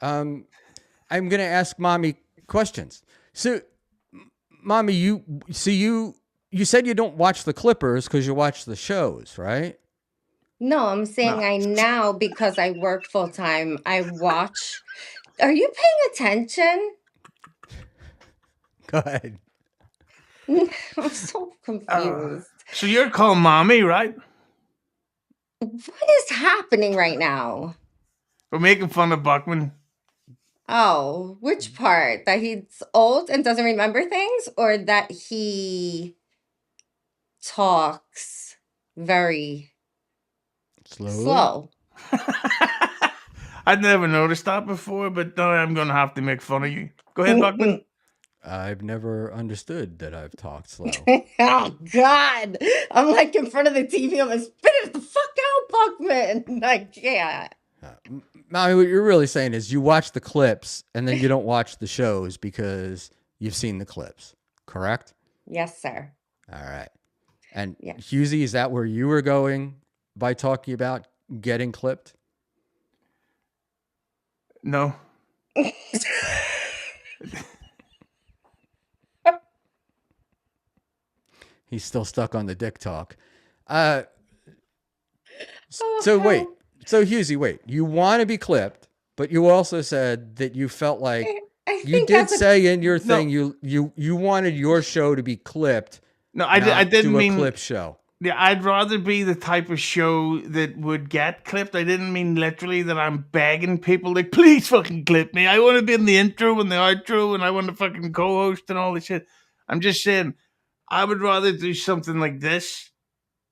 Um, I'm going to ask Mommy questions. So, Mommy, you said you don't watch the Clippers because you watch the shows, right? No, I'm No. saying I now because I work full time. I watch. Are you paying attention? Go ahead. I'm so Uh, confused. so you're calling mommy, right? What is happening right now? We're making fun of Buckman. Oh, which part? That he's old and doesn't remember things, or that he talks very Slowly. slow? I'd never noticed that before, but now I'm going to have to make fun of you. Go ahead, Buckman. I've never understood that I've talked slow. Oh God! I'm like in front of the TV. I'm like, spit it the fuck out, Buckman. Like, yeah. Mommy, what you're really saying is you watch the clips and then you don't watch the shows because you've seen the clips, correct? Yes, sir. All right. And Yeah. Hughezy, is that where you were going by talking about getting clipped? No. He's still stuck on the dick talk. Uh, Oh so wait. hell! So Hughezy, wait. You want to be clipped, but you also said that you felt like I you think did as a say in your thing No. you wanted your show to be clipped, No, I not didn't do a mean. clip show. Yeah, I'd rather be the type of show that would get clipped. I didn't mean literally that I'm begging people, like, please fucking clip me. I want to be in the intro and the outro and I want to fucking co host and all this shit. I'm just saying, I would rather do something like this,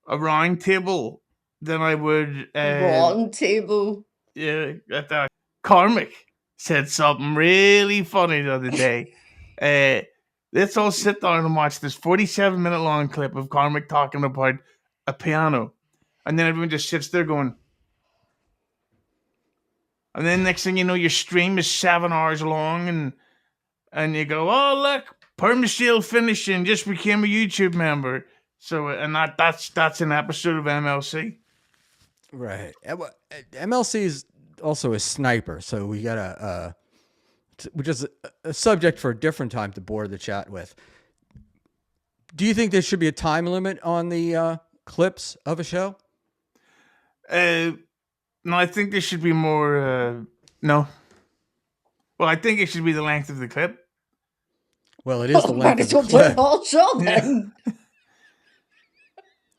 a round table, than I would. round table. Yeah, Karmic said something really funny the other day. Uh, let's all sit down and watch this 47-minute long clip of Karmic talking about a piano. And then everyone just sits there going, and then next thing you know, your stream is 7 hours long, and you go, oh look, Permaseal finishing, just became a YouTube member. So and that's an episode of MLC. Right. MLC is also a sniper, so we got which is a subject for a different time to bore the chat with. Do you think there should be a time limit on the clips of a show? Uh, no, I think there should be more. No, well, I think it should be the length of the clip. Well, it is the Well, might length of as the well put the clip. whole show Yeah. then.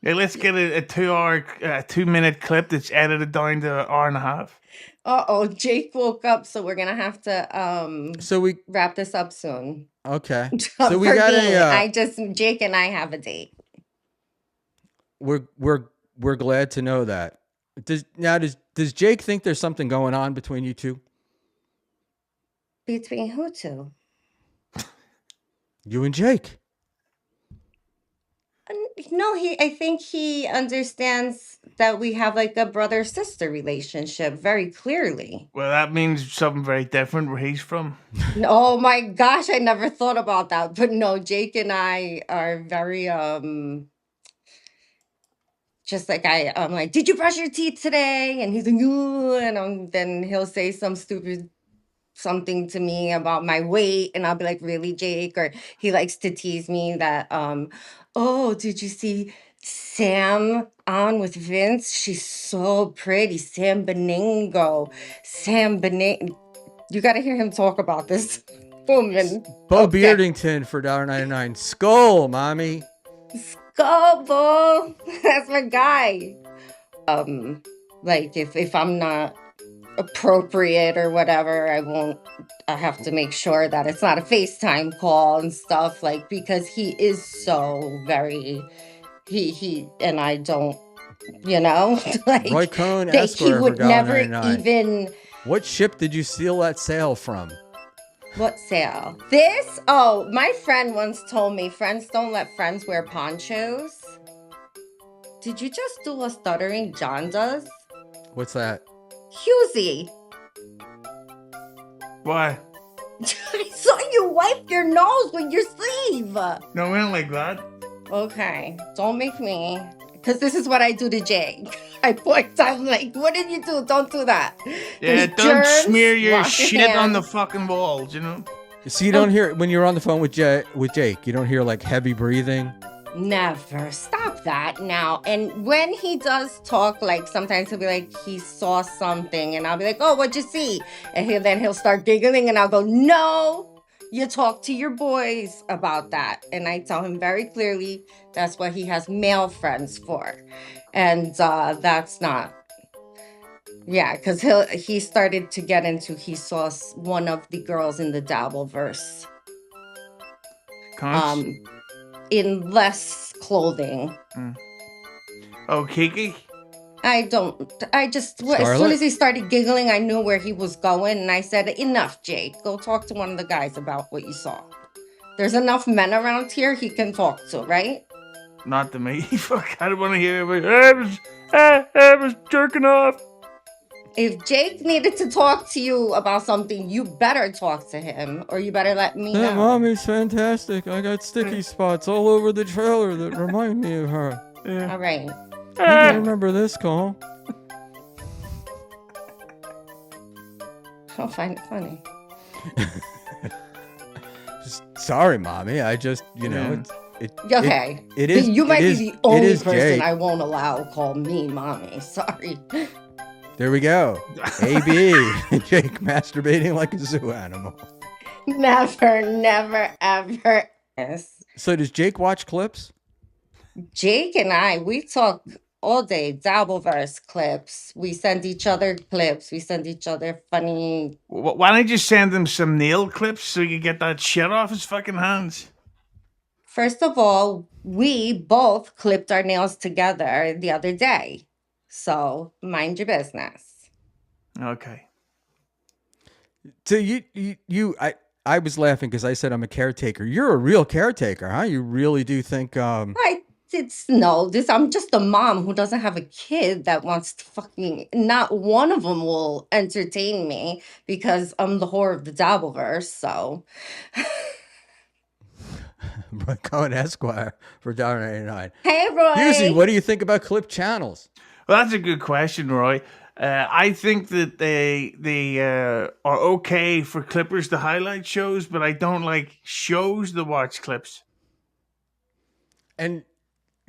Yeah, let's get a 2 hour, 2 minute clip that's edited down to an hour and a half. Oh, Jake woke up, so we're gonna have to So we wrap this up soon. okay. For So we got me, a Jake and I have a date. we're glad to know that. Does Jake think there's something going on between you two? Between who two? You and Jake. No, I think he understands that we have like a brother sister relationship very clearly. Well, that means something very different where he's from. Oh my gosh, I never thought about that. But no, Jake and I are very just like I'm like, did you brush your teeth today? And he's like, ooh, and then he'll say some stupid something to me about my weight, and I'll be like, really, Jake? Or he likes to tease me that oh, did you see Sam on with Vince? She's so pretty. Sam Beningo. Sam Bening. You got to hear him talk about this woman. Bo Okay. Beardington for $1.99. Skull, mommy. Go, Bo. That's my guy. Like if I'm not appropriate or whatever, I have to make sure that it's not a FaceTime call and stuff, like, because he is so very he and I don't, like, Roy Cohn that he Esquire for would never $1.99. even. What ship did you steal that sail from? What sale? This? Oh, my friend once told me friends don't let friends wear ponchos. Did you just do what Stuttering John does? What's that? Hughezy. Why? I saw you wipe your nose with your sleeve. No, we don't like that. Okay, don't make me, because this is what I do to Jake. I point. I'm like, what did you do? Don't do that. Yeah, There's don't germs. smear your Wash your shit on the hands. fucking walls, you know? So you don't hear when you're on the phone with Jake. You don't hear like heavy breathing. Never. Stop that now. And when he does talk, like sometimes he'll be like, he saw something, and I'll be like, oh, what'd you see? And then he'll start giggling, and I'll go, no, you talk to your boys about that. And I tell him very clearly that's what he has male friends for. And that's not. Yeah, because he started to get into, he saw one of the girls in the Dabbleverse Cunts? in less clothing. Oh, Kiki? I just, as soon Scarlet? as he started giggling, I knew where he was going. And I said, enough, Jake. Go talk to one of the guys about what you saw. There's enough men around here he can talk to, right? Not to me. Fuck, I don't want to hear it. I was jerking off. If Jake needed to talk to you about something, you better talk to him, or you better let me That know. mommy's fantastic. I got sticky spots all over the trailer that remind me of her. Yeah. All right. I remember this call. I'll find it funny. Sorry, mommy. I just, you know, Okay. it is. You might it is, be the only it is person Jake. I won't allow call me mommy. Sorry. There we go. AB, Jake masturbating like a zoo animal. Never, never, ever. Yes. So does Jake watch clips? Jake and I, we talk all day. Dabbleverse clips. We send each other clips. We send each other funny. Why don't you send him some nail clips so he can get that shit off his fucking hands? First of all, we both clipped our nails together the other day. So mind your business. Okay. So I was laughing because I said I'm a caretaker. You're a real caretaker, huh? You really do think I'm just a mom who doesn't have a kid that wants to fucking, not one of them will entertain me because I'm the whore of the Dabbleverse, so. Roy Cohen Esquire for $1.99. Hey, Roy. Hughezy, what do you think about clip channels? Well, that's a good question, Roy. I think that they are okay for clippers to highlight shows, but I don't like shows to watch clips. And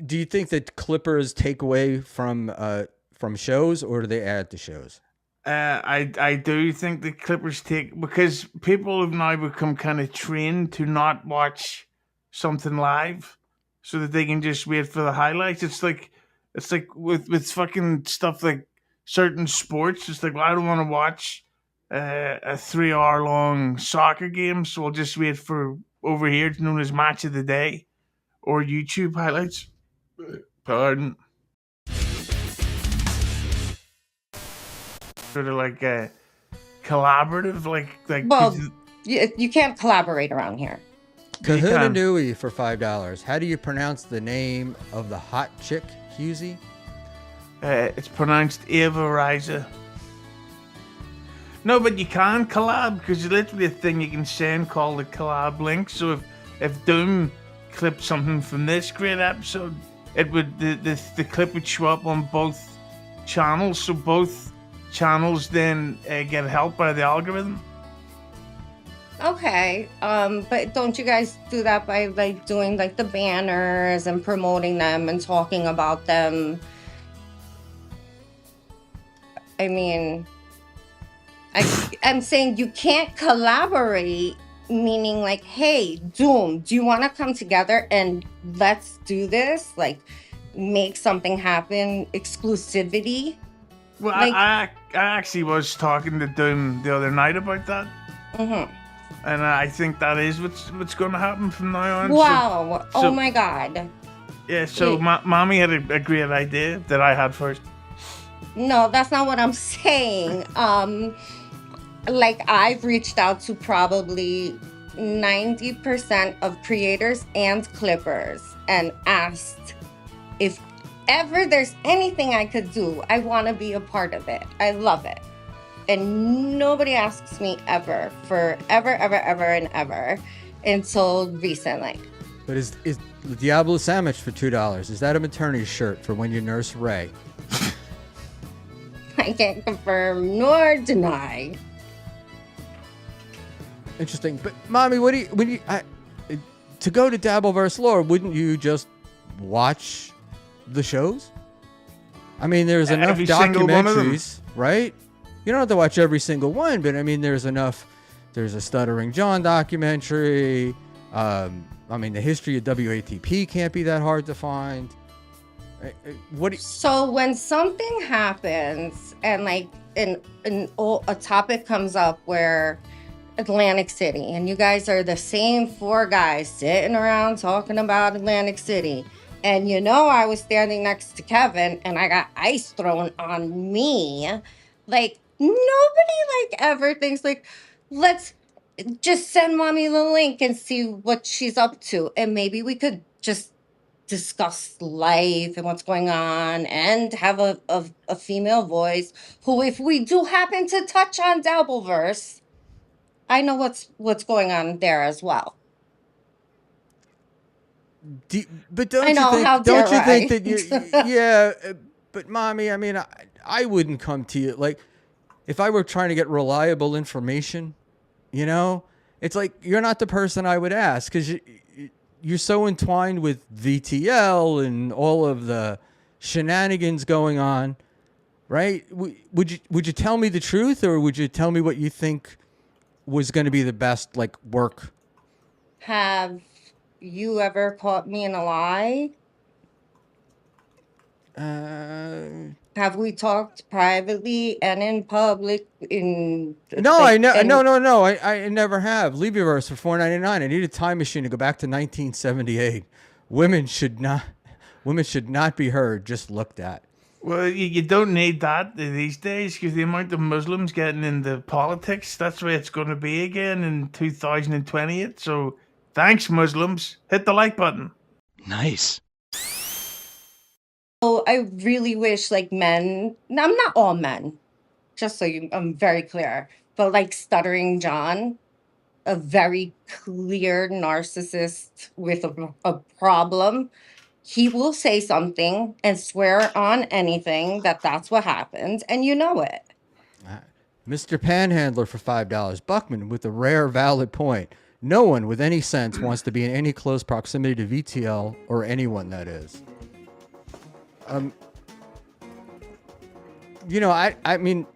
do you think that clippers take away from shows, or do they add to shows? I do think the clippers take, because people have now become kind of trained to not watch something live, so that they can just wait for the highlights. It's like with fucking stuff like certain sports. It's like, well, I don't want to watch a 3 hour long soccer game, so I'll just wait for over here. It's known as match of the day or YouTube highlights. Pardon. Sort of like a collaborative, like. Well, you can't collaborate around here. Kahuna Nui for $5. How do you pronounce the name of the hot chick, Hughezy? It's pronounced Eva Riza. No, but you can collab, because there's literally a thing you can send called a collab link. So if Doom clipped something from this great episode, it would the clip would show up on both channels. So both channels then get help by the algorithm. Okay, but don't you guys do that by like doing like the banners and promoting them and talking about them? I mean, I'm saying you can't collaborate, meaning like, hey, Doom, do you want to come together and let's do this? Like, make something happen, exclusivity? Well, Like- I actually was talking to Doom the other night about that. Mm-hmm. And I think that is what's going to happen from now on. Wow, So- oh my God. Yeah, so Yeah. Mommy had a great idea that I had first. No, that's not what I'm saying. Like I've reached out to probably 90% of creators and clippers and asked if ever there's anything I could do. I want to be a part of it. I love it. And nobody asks me ever for ever and ever until recently. But is Diablo sandwich for $2? Is that a maternity shirt for when you nurse Ray? I can't confirm nor deny. Interesting. But mommy, to go to Dabbleverse lore, wouldn't you just watch the shows? I mean, there's enough Every single one of them. documentaries, right? You don't have to watch every single one, but I mean, there's enough. There's a Stuttering John documentary. I mean, the history of WATP can't be that hard to find. So when something happens and like a topic comes up where Atlantic City and you guys are the same four guys sitting around talking about Atlantic City, and I was standing next to Kevin and I got ice thrown on me, like nobody like ever thinks like, let's just send mommy the link and see what she's up to, and maybe we could just discuss life and what's going on and have a female voice who, if we do happen to touch on Dabbleverse, I know what's going on there as well. But don't I know, you think? how dare Don't you think I? that you? Yeah, but mommy, I mean, I wouldn't come to you like if I were trying to get reliable information. It's like you're not the person I would ask because you're so entwined with VTL and all of the shenanigans going on, right? Would you tell me the truth, or would you tell me what you think was going to be the best like work? Have you ever caught me in a lie? Have we talked privately and in public? No, I never have. Libyaverse for $4.99. I need a time machine to go back to 1978. Women should not be heard, just looked at. Well, you don't need that these days because the amount of Muslims getting into politics, that's where it's going to be again in 2028. So thanks, Muslims. Hit the like button. Nice. Oh, I really wish like men, no, I'm not all men, just so I'm very clear, but like Stuttering John, a very clear narcissist with a problem, he will say something and swear on anything that's what happened, and you know it. Mr. Panhandler for $5. Buckman with a rare valid point. No one with any sense wants to be in any close proximity to VTL or anyone that is. I mean,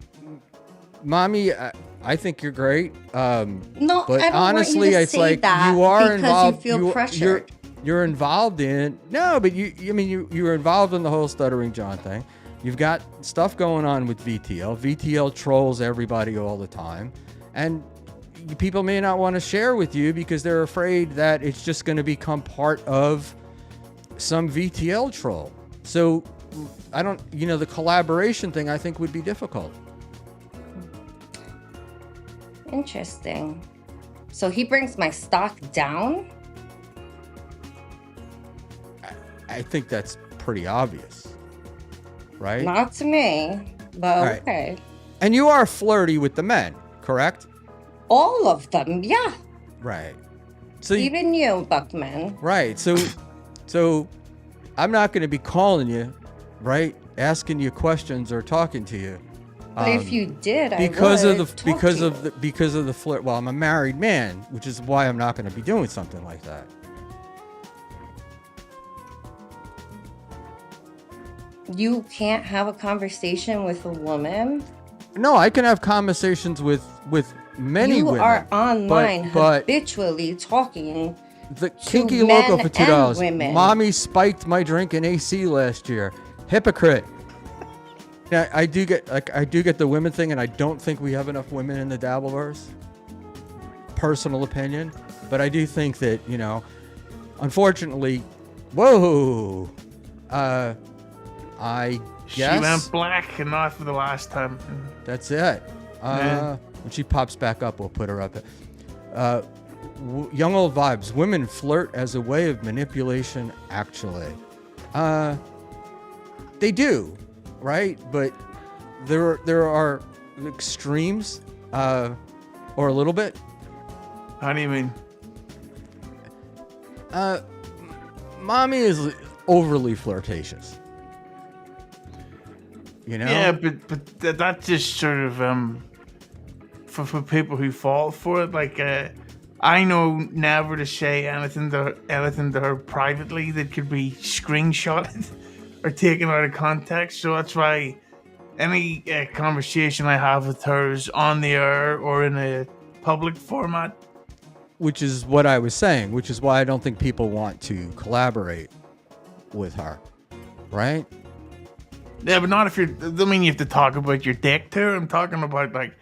mommy, I think you're great. No, but I don't honestly, want you to it's say like that you are because involved. you feel pressured. You're involved in but you're involved in the whole Stuttering John thing. You've got stuff going on with VTL. VTL trolls everybody all the time, and people may not want to share with you because they're afraid that it's just going to become part of some VTL troll. So the collaboration thing I think would be difficult. Interesting. So he brings my stock down? I think that's pretty obvious, right? Not to me, but All right. okay. And you are flirty with the men, correct? All of them, yeah. Right. So Even you, Buckman. right. So I'm not going to be calling you, right? Asking you questions or talking to you. But if you did, because I of would the talk because to of you. the because of the flirt. Well, I'm a married man, which is why I'm not going to be doing something like that. You can't have a conversation with a woman? No, I can have conversations with many You women. are online but habitually talking the to kinky men loco for and $2. women. Mommy spiked my drink in AC last year. Hypocrite. Now, I do get the women thing, and I don't think we have enough women in the Dabbleverse. Personal opinion, but I do think that unfortunately, whoa, I guess She went black and not for the last time. that's it. Yeah. When she pops back up, we'll put her up. Young old vibes. Women flirt as a way of manipulation. Actually, they do, right? But there are extremes, or a little bit. How do you mean? Mommy is overly flirtatious. You know? Yeah, but that's just sort of for people who fall for it. Like I know never to say anything to her privately that could be screenshotted or taken out of context. So that's why any conversation I have with her is on the air or in a public format. Which is what I was saying, which is why I don't think people want to collaborate with her. Right? Yeah, but not if you're. I don't mean you have to talk about your dick to her. I'm talking about like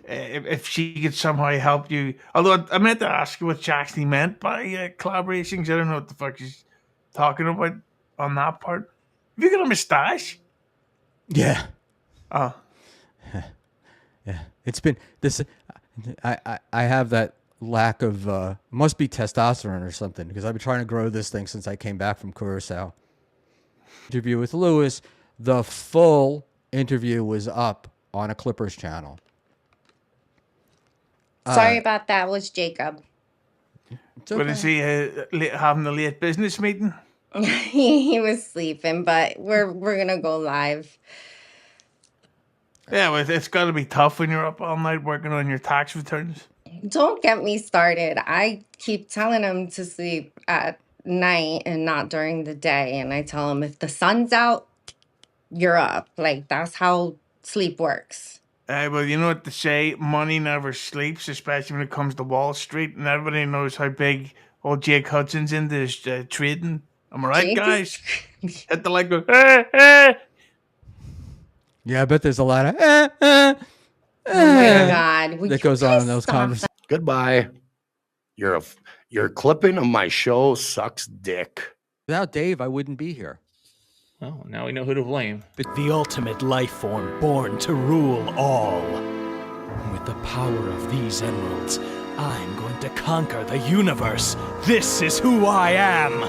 if she could somehow help you. Although I meant to ask you what she actually meant by collaboration, because I don't know what the fuck she's talking about on that part. Have you got a moustache? Yeah. Oh, Yeah. It's been this. I have that lack of must be testosterone or something, because I've been trying to grow this thing since I came back from Curacao. Interview with Lewis. The full interview was up on a Clippers channel. Sorry about that. Was Jacob? It's what is he having a late business meeting? He was sleeping, but we're gonna go live. Yeah, well, it's got to be tough when you're up all night working on your tax returns. Don't get me started. I keep telling him to sleep at night and not during the day, and I tell him if the sun's out, you're up. Like that's how sleep works. Well, you know what they say, money never sleeps, especially when it comes to Wall Street, and everybody knows how big old Jake Hudson's into his trading. Am I right, Jake guys? is- Hit the like go, eh. Yeah, I bet there's a lot of Oh my God. Will that you goes on in guys those stop conversations. Goodbye. Your clipping of my show sucks dick. Without Dave, I wouldn't be here. Well, now we know who to blame. The ultimate life form born to rule all. With the power of these emeralds, I'm going to conquer the universe. This is who I am.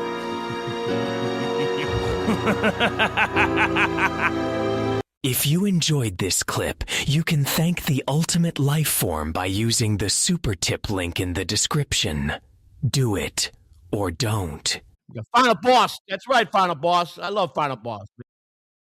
If you enjoyed this clip, you can thank the ultimate life form by using the super tip link in the description. Do it or don't. Final Boss. That's right, Final Boss. I love Final Boss.